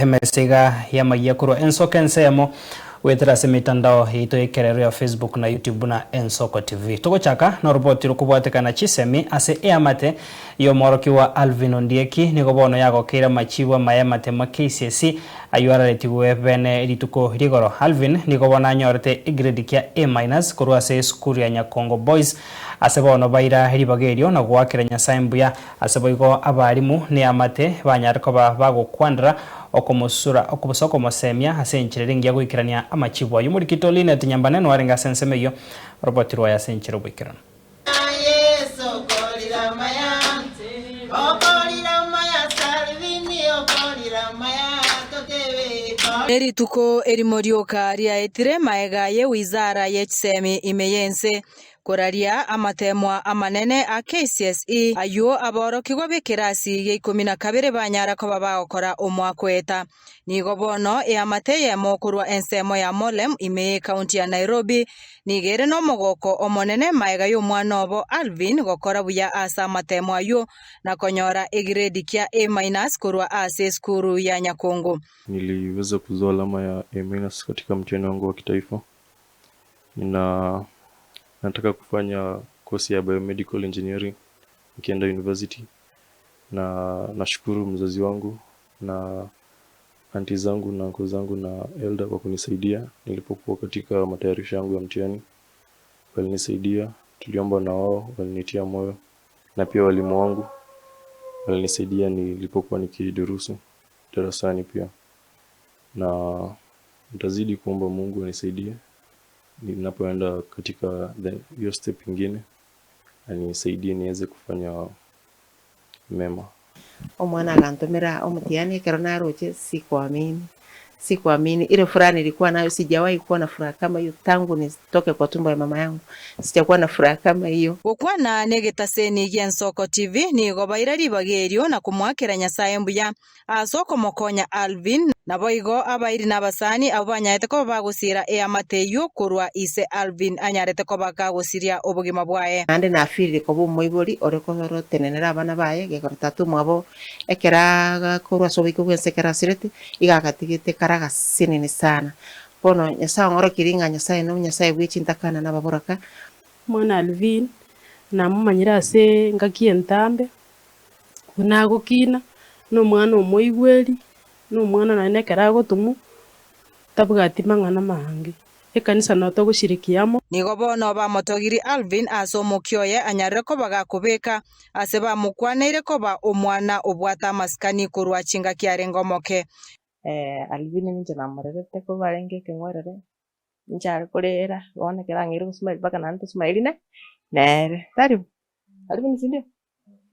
Mesiga ya mayakuro Ensoko ensemo weterase mitandao ito ikerero ya Facebook na YouTube na Ensoko TV. Tugochaka na roboti rukubwatekana chisemi ase eamate yo moroki wa Alvin Ondieki niko bono yago kira machiwa mayamate ma KCSE ayuara letiwe bene rituko rigoro. Alvin niko bona nyorete grade kia A- kuru ase skuru ya Nyakongo Boys ase bono baira ribagerio na gwakira Nyasaye mbuya ase boigo abarimu ni amate banyariko bagokwandra okobosoko mosemia asenchire ngia gwikirania amachibwa yumurikito line tinyambane no arenga senseme yo robot rwa yasenchire gwikirana Yesu kolira maya okolira maya salvini okolira maya tokewe erituko erimorioka ria etire maega ye wizara yechsemi imeyense koraria amatemwa amanene a KCSE ayo aborokigwa bekirasi ye 12 banyara ko babakora omwakweta nigo bono eamateye mokurwa ensemo ya Molem ime county ya Nairobi nigere no mogoko omonene maega yo mwana obo Alvin gokora buya asa amatemwa ayo na konyora grade kia A- kurwa ase skuru ya Nyakongo. Niliweza kuzoa alama ya A- katika mtihani wangu wa kitaifa. Nataka kufanya kosi ya biomedical engineering nikienda university, na nashukuru mzazi wangu na aunti zangu na uncle zangu na elder kwa kunisaidia nilipokuwa katika matayarisho yangu ya mtihani. Walinisaidia, tuliomba na wao, walinitia moyo, na pia walimu wangu walinisaidia nilipokuwa nikidurusu darasani pia, na nitazidi kuomba Mungu anisaidie ninapoenda katika hiyo step nyingine, anisaidie niweze kufanya mema. Omwana akantumira omutiani kerona roche sikuamini ile furaha nilikuwa nayo, sijawahi kuwa na furaha kama hiyo tangu nitoke kwa tumbo ya mama yangu, sijakuwa na furaha kama hiyo. Gukwana negetaseni ya Ensoko TV ni gobaira ribagerio na kumwakira Nyasaye mbuya asoko mokonya Alvin na boigo abairi nabasani abanyarete ko bagusira eamateyo kurwa ise Alvin anyarete ko bakagusiria obugima bwaye ande na afiri ko bumoibori oreko rotenenera abana baye gekortatu mwabo ekera kurwa sobiko kwensekera sirete igagatigite karaga sinini sana bono Nyasaye ngoro kiringa Nyasaye no Nyasaye bwichintakana nababoraka mwana Alvin na mumanyira ase ngakientambe unagukina no mwana omoigweri no mwana nane karago tumu tabugati mangana mangi ekanisa noto gushirikiamo nigo bono bamotogiri Alvin asomokyoye anyarire ko bagakubeka ase bamukwaneire ko ba omwana obwata maskani kurwa chinga kiarengomoke. Alvin ninje namurerete ko barenge kengwerere njare kurera bone kerangire gusmaili baka nanto smaili ne tari Alvin sindio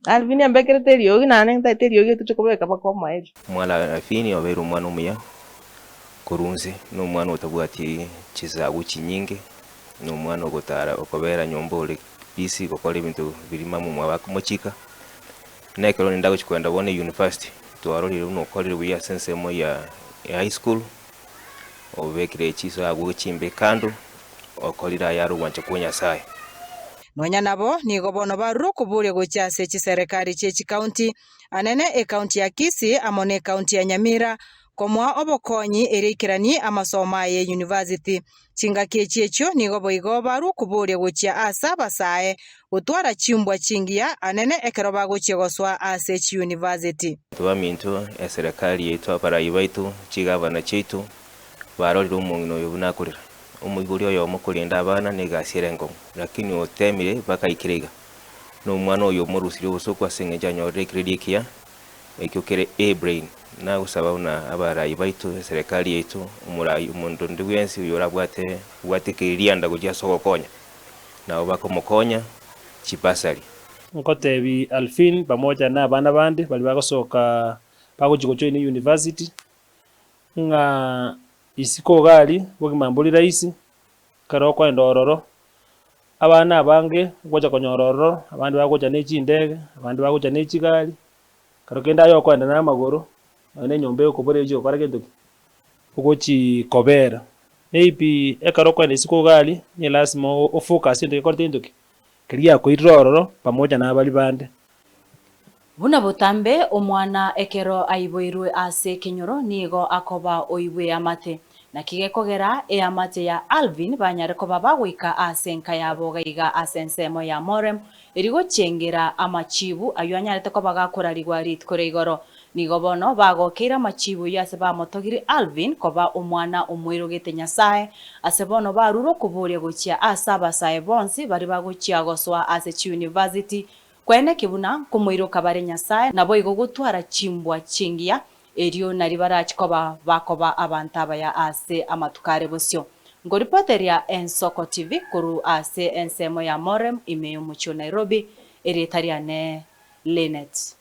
Alvin ambekere teriogi nane teriogi tuchokobeka bako maili mwana Alvin oberu mwana umuya kurunze no mwana otabwati chizagu chinyinge no mwana ogotara okobera nyombole bisi gokora ibintu birima mu mwabako mochika nekero nindago chikwenda bone university twarorire uno okorire buya sensemo ya high school obekire chizagu chimbe kando okorira yaro wancha kunya sai nonya nabo nigo bono baru kubure gochase chiserikali chechi county anene e county ya Kisii amone county ya Nyamira komwa obokonyi erikirani amasoma ya university chinga kechiecho nigo boigo baru kubure gochia asa basae utwara chimbwa chingia anene ekero bagochie goswa ase chi university twaminto eserikali yetu apara ibaitu chigabana chetu baroriro umungino yobunakurira umuguri oyo mukurinda abana negasirengo lakini otemire bakaikirega no mwana oyo murusire usoko asengeja nyore kredikia ekyokere A-brain na usaba una abara ibaitu serikali yetu umurai umuntu ndiwensi uyora bwate kirianda kujya soko konya na obako mokonya chipasari ngotebi Alvin pamoja na abana bandi bali bagosoka bagojigocho ni university nga isiko gali bogimambulira isi karo kwa ndororo abana abange goja konyororo abandi bagoja n'echindege abandi bagoja n'echigali karo kenda yo kwenda na magoro ane nyombe okobore jo kwarage ndoki ugochi kobera maybe ekaro kwenda isiko gali ni lazima ofocus ndio korte ndoki kiria ko irororo pamoja na abali bande Buna butambe omwana ekero aiboirwe ase kinyoro nigo akoba oibwe amate na kigekogera amate ya Alvin banyare koba bagwika ase nka yabo gaiga ase ensemo ya Morem erigo chengera amachibu ayo anyarete koba gakorarigwa ritkore igoro nigo bono bagokera amachibu yase bamotogiri Alvin koba omwana omwirogete Nyasaye ase bono baruro kuburia gochia ase abasae bonsi bari bagochia goswa ase university kwene kibuna kumuiruka bare Nyasaye nabo igogotwara chimbwa chingia erio nari barachikoba bakoba abantu abaya ase amatukare bosyo ngoripoteria Ensoko TV kuru ase ensemo ya Morem ime mucho Nairobi eretariane Lenet.